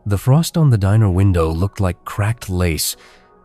The frost on the diner window looked like cracked lace,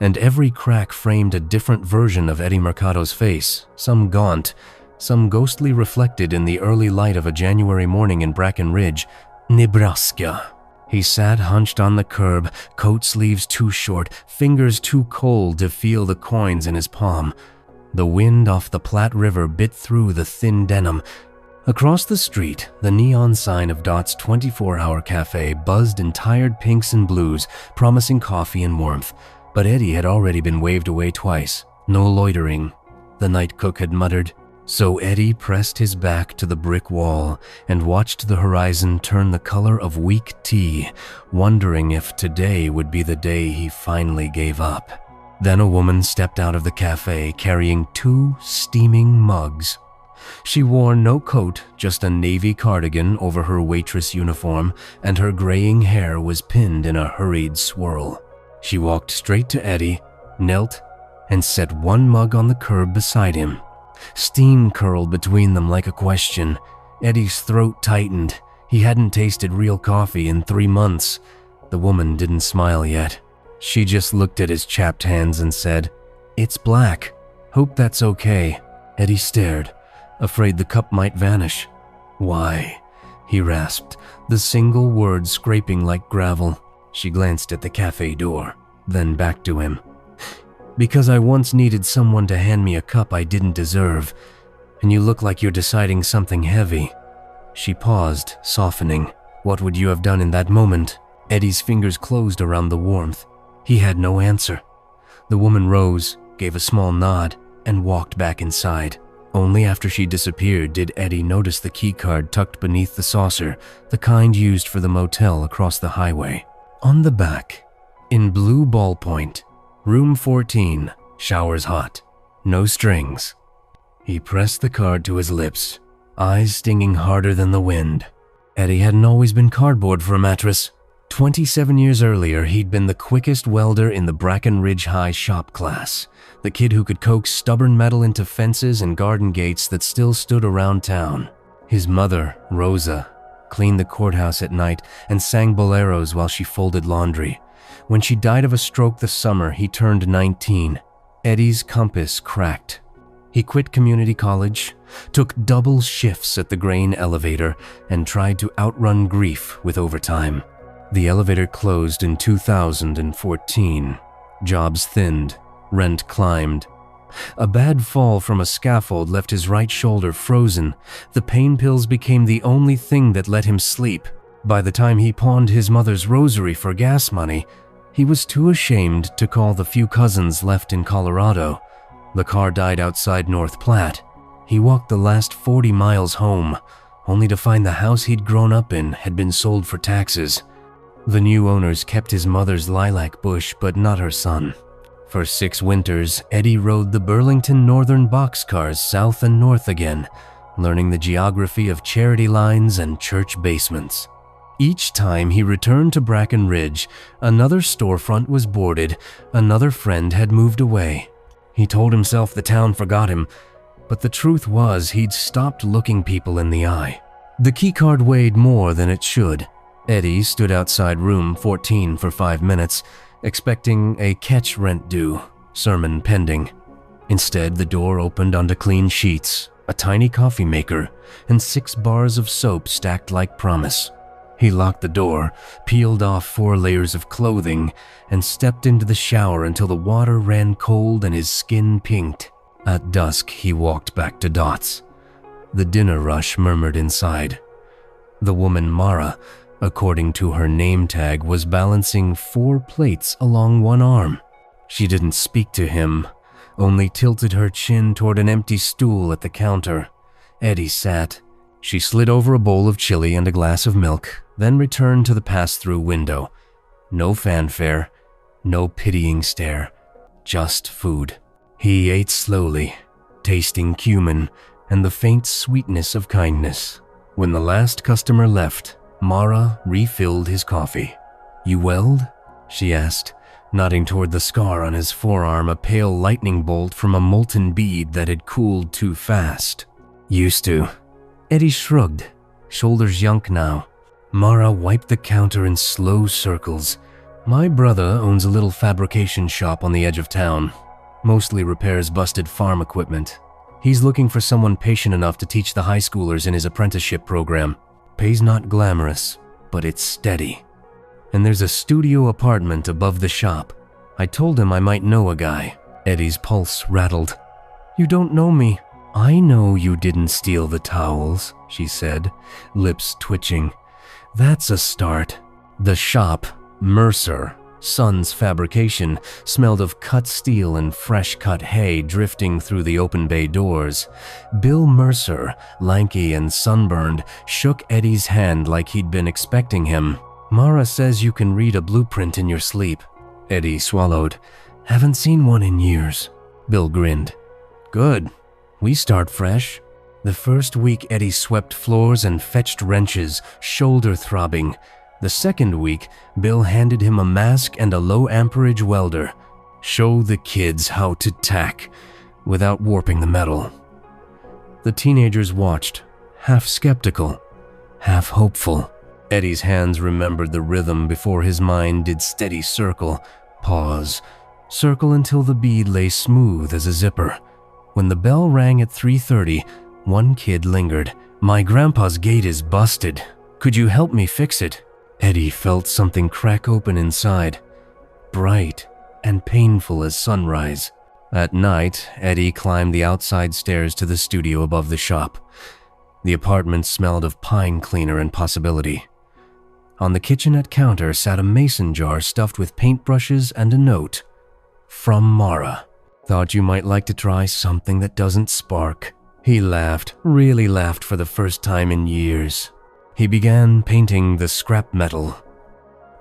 and every crack framed a different version of Eddie Mercado's face, some gaunt, some ghostly reflected in the early light of a January morning in Bracken Ridge, Nebraska. He sat hunched on the curb, coat sleeves too short, fingers too cold to feel the coins in his palm. The wind off the Platte River bit through the thin denim. Across the street, the neon sign of Dot's 24-hour cafe buzzed in tired pinks and blues, promising coffee and warmth. But Eddie had already been waved away twice. No loitering, the night cook had muttered. So Eddie pressed his back to the brick wall and watched the horizon turn the color of weak tea, wondering if today would be the day he finally gave up. Then a woman stepped out of the cafe carrying 2 steaming mugs. She wore no coat, just a navy cardigan over her waitress uniform, and her graying hair was pinned in a hurried swirl. She walked straight to Eddie, knelt, and set one mug on the curb beside him. Steam curled between them like a question. Eddie's throat tightened. He hadn't tasted real coffee in 3 months. The woman didn't smile yet. She just looked at his chapped hands and said, "It's black. Hope that's okay." Eddie stared, afraid the cup might vanish. "Why?" he rasped, the single word scraping like gravel. She glanced at the cafe door, then back to him. "Because I once needed someone to hand me a cup I didn't deserve, and you look like you're deciding something heavy." She paused, softening. What would you have done in that moment? Eddie's fingers closed around the warmth. He had no answer. The woman rose, gave a small nod, and walked back inside. Only after she disappeared did Eddie notice the keycard tucked beneath the saucer, the kind used for the motel across the highway. On the back, in blue ballpoint, Room 14, showers hot, no strings. He pressed the card to his lips, eyes stinging harder than the wind. Eddie hadn't always been cardboard for a mattress. 27 years earlier, he'd been the quickest welder in the Bracken Ridge High shop class, the kid who could coax stubborn metal into fences and garden gates that still stood around town. His mother, Rosa, cleaned the courthouse at night and sang boleros while she folded laundry. When she died of a stroke the summer he turned 19, Eddie's compass cracked. He quit community college, took double shifts at the grain elevator, and tried to outrun grief with overtime. The elevator closed in 2014. Jobs thinned, rent climbed. A bad fall from a scaffold left his right shoulder frozen. The pain pills became the only thing that let him sleep. By the time he pawned his mother's rosary for gas money, he was too ashamed to call the few cousins left in Colorado. The car died outside North Platte. He walked the last 40 miles home, only to find the house he'd grown up in had been sold for taxes. The new owners kept his mother's lilac bush, but not her son. For 6 winters, Eddie rode the Burlington Northern boxcars south and north again, learning the geography of charity lines and church basements. Each time he returned to Bracken Ridge, another storefront was boarded, another friend had moved away. He told himself the town forgot him, but the truth was he'd stopped looking people in the eye. The keycard weighed more than it should. Eddie stood outside room 14 for 5 minutes, expecting a catch rent due, sermon pending. Instead, the door opened onto clean sheets, a tiny coffee maker, and 6 bars of soap stacked like promise. He locked the door, peeled off 4 layers of clothing, and stepped into the shower until the water ran cold and his skin pinked. At dusk, he walked back to Dot's. The dinner rush murmured inside. The woman Mara, according to her name tag, was balancing 4 plates along one arm. She didn't speak to him, only tilted her chin toward an empty stool at the counter. Eddie sat. She slid over a bowl of chili and a glass of milk, then returned to the pass-through window. No fanfare, no pitying stare, just food. He ate slowly, tasting cumin and the faint sweetness of kindness. When the last customer left, Mara refilled his coffee. "You weld?" she asked, nodding toward the scar on his forearm, a pale lightning bolt from a molten bead that had cooled too fast. "Used to." Eddie shrugged, shoulders yunk now. Mara wiped the counter in slow circles. My brother owns a little fabrication shop on the edge of town. Mostly repairs busted farm equipment. He's looking for someone patient enough to teach the high schoolers in his apprenticeship program. Pay's not glamorous, but it's steady. And there's a studio apartment above the shop. I told him I might know a guy. Eddie's pulse rattled. You don't know me. I know you didn't steal the towels, she said, lips twitching. That's a start. The shop, Mercer, Son's Fabrication, smelled of cut steel and fresh cut hay drifting through the open bay doors. Bill Mercer, lanky and sunburned, shook Eddie's hand like he'd been expecting him. Mara says you can read a blueprint in your sleep. Eddie swallowed. Haven't seen one in years. Bill grinned. Good. We start fresh. The first week Eddie swept floors and fetched wrenches, shoulder throbbing. The second week, Bill handed him a mask and a low amperage welder. Show the kids how to tack, without warping the metal. The teenagers watched, half skeptical, half hopeful. Eddie's hands remembered the rhythm before his mind did steady circle, pause, circle until the bead lay smooth as a zipper. When the bell rang at 3:30, one kid lingered. My grandpa's gate is busted. Could you help me fix it? Eddie felt something crack open inside, bright and painful as sunrise. At night, Eddie climbed the outside stairs to the studio above the shop. The apartment smelled of pine cleaner and possibility. On the kitchenette counter sat a mason jar stuffed with paintbrushes and a note. From Mara. Thought you might like to try something that doesn't spark. He laughed, really laughed for the first time in years. He began painting the scrap metal.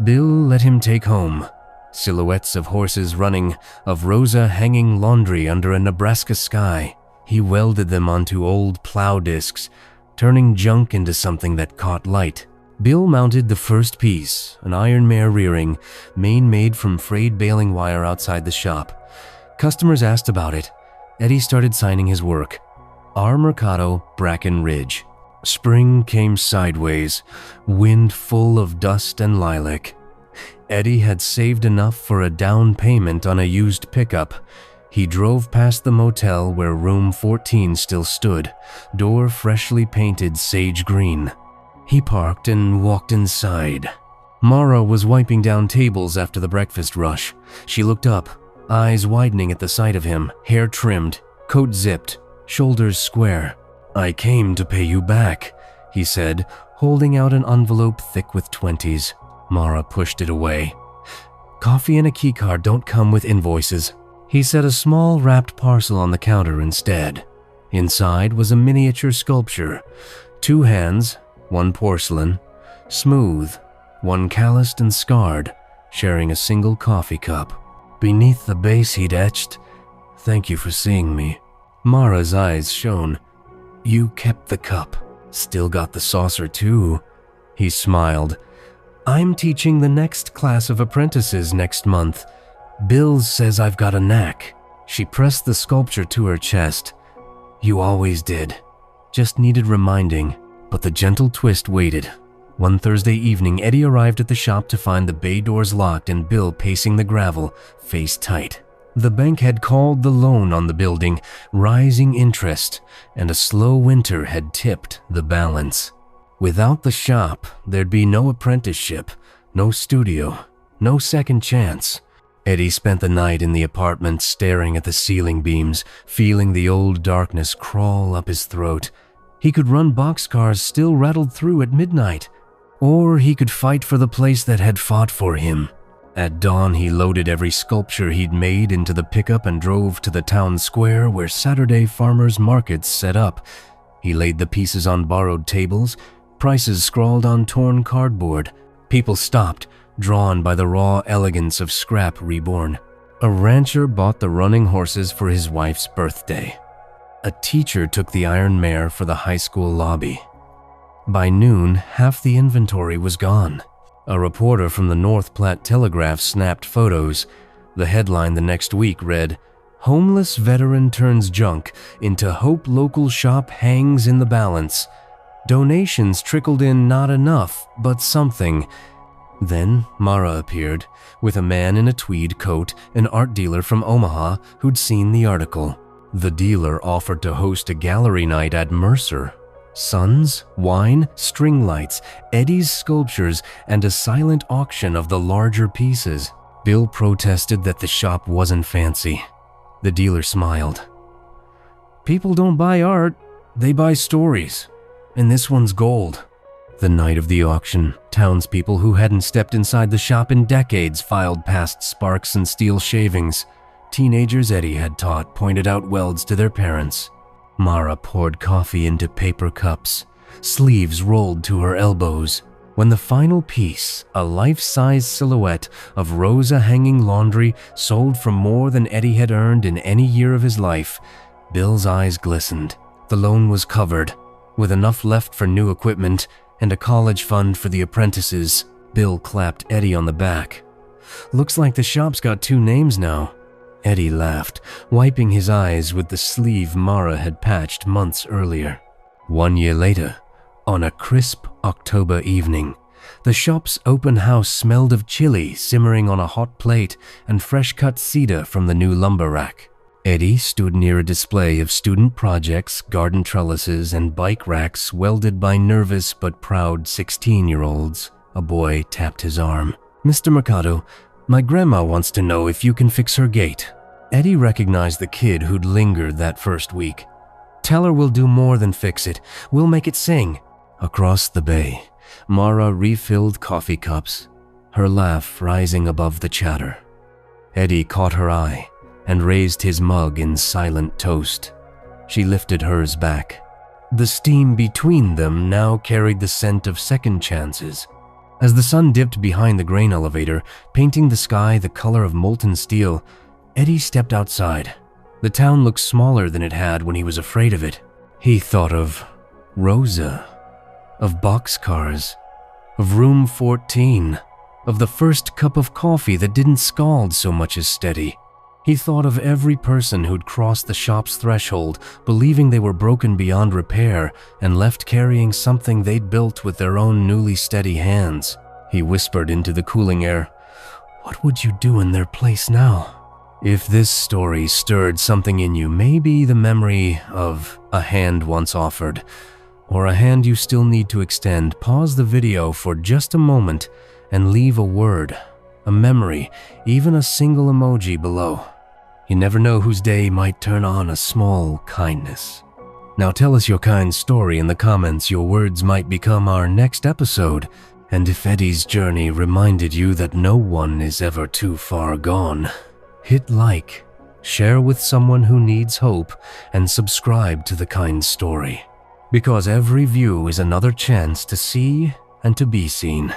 Bill let him take home silhouettes of horses running, of Rosa hanging laundry under a Nebraska sky. He welded them onto old plow discs, turning junk into something that caught light. Bill mounted the first piece, an iron mare rearing, main made from frayed baling wire outside the shop. Customers asked about it. Eddie started signing his work. R. Mercado, Bracken Ridge. Spring came sideways, wind full of dust and lilac. Eddie had saved enough for a down payment on a used pickup. He drove past the motel where room 14 still stood, door freshly painted sage green. He parked and walked inside. Mara was wiping down tables after the breakfast rush. She looked up, eyes widening at the sight of him, hair trimmed, coat zipped, shoulders square. I came to pay you back, he said, holding out an envelope thick with 20s. Mara pushed it away. Coffee and a keycard don't come with invoices. He set a small wrapped parcel on the counter instead. Inside was a miniature sculpture. 2 hands, 1 porcelain, smooth, 1 calloused and scarred, sharing a single coffee cup. Beneath the base he'd etched, "Thank you for seeing me." Mara's eyes shone. You kept the cup. Still got the saucer too. He smiled. I'm teaching the next class of apprentices next month. Bill says I've got a knack. She pressed the sculpture to her chest. You always did. Just needed reminding. But the gentle twist waited. One Thursday evening, Eddie arrived at the shop to find the bay doors locked and Bill pacing the gravel, face tight. The bank had called the loan on the building, rising interest, and a slow winter had tipped the balance. Without the shop, there'd be no apprenticeship, no studio, no second chance. Eddie spent the night in the apartment staring at the ceiling beams, feeling the old darkness crawl up his throat. He could run boxcars still rattled through at midnight, or he could fight for the place that had fought for him. At dawn, he loaded every sculpture he'd made into the pickup and drove to the town square where Saturday farmers' markets set up. He laid the pieces on borrowed tables, prices scrawled on torn cardboard. People stopped, drawn by the raw elegance of scrap reborn. A rancher bought the running horses for his wife's birthday. A teacher took the iron mare for the high school lobby. By noon, half the inventory was gone. A reporter from the North Platte Telegraph snapped photos. The headline the next week read, "Homeless veteran turns junk into hope local shop hangs in the balance." Donations trickled in, not enough, but something. Then Mara appeared, with a man in a tweed coat, an art dealer from Omaha who'd seen the article. The dealer offered to host a gallery night at Mercer. Suns, wine, string lights, Eddie's sculptures, and a silent auction of the larger pieces. Bill protested that the shop wasn't fancy. The dealer smiled. "People don't buy art, they buy stories. And this one's gold." The night of the auction, townspeople who hadn't stepped inside the shop in decades filed past sparks and steel shavings. Teenagers Eddie had taught pointed out welds to their parents. Mara poured coffee into paper cups, sleeves rolled to her elbows. When the final piece, a life-size silhouette of Rosa hanging laundry, sold for more than Eddie had earned in any year of his life, Bill's eyes glistened. The loan was covered, with enough left for new equipment and a college fund for the apprentices. Bill clapped Eddie on the back. "Looks like the shop's got 2 names now." Eddie laughed, wiping his eyes with the sleeve Mara had patched months earlier. 1 year later, on a crisp October evening, the shop's open house smelled of chili simmering on a hot plate and fresh-cut cedar from the new lumber rack. Eddie stood near a display of student projects, garden trellises, and bike racks welded by nervous but proud 16-year-olds. A boy tapped his arm. "Mr. Mercado, my grandma wants to know if you can fix her gate." Eddie recognized the kid who'd lingered that first week. "Tell her we'll do more than fix it. We'll make it sing." Across the bay, Mara refilled coffee cups, her laugh rising above the chatter. Eddie caught her eye and raised his mug in silent toast. She lifted hers back. The steam between them now carried the scent of second chances. As the sun dipped behind the grain elevator, painting the sky the color of molten steel, Eddie stepped outside. The town looked smaller than it had when he was afraid of it. He thought of Rosa, of boxcars, of room 14, of the first cup of coffee that didn't scald so much as steady. He thought of every person who'd crossed the shop's threshold, believing they were broken beyond repair and left carrying something they'd built with their own newly steady hands. He whispered into the cooling air, "What would you do in their place now?" If this story stirred something in you, maybe the memory of a hand once offered, or a hand you still need to extend, pause the video for just a moment and leave a word, a memory, even a single emoji below. You never know whose day might turn on a small kindness. Now tell us your kind story in the comments. Your words might become our next episode. And if Eddie's journey reminded you that no one is ever too far gone, hit like, share with someone who needs hope, and subscribe to The Kind Story. Because every view is another chance to see and to be seen.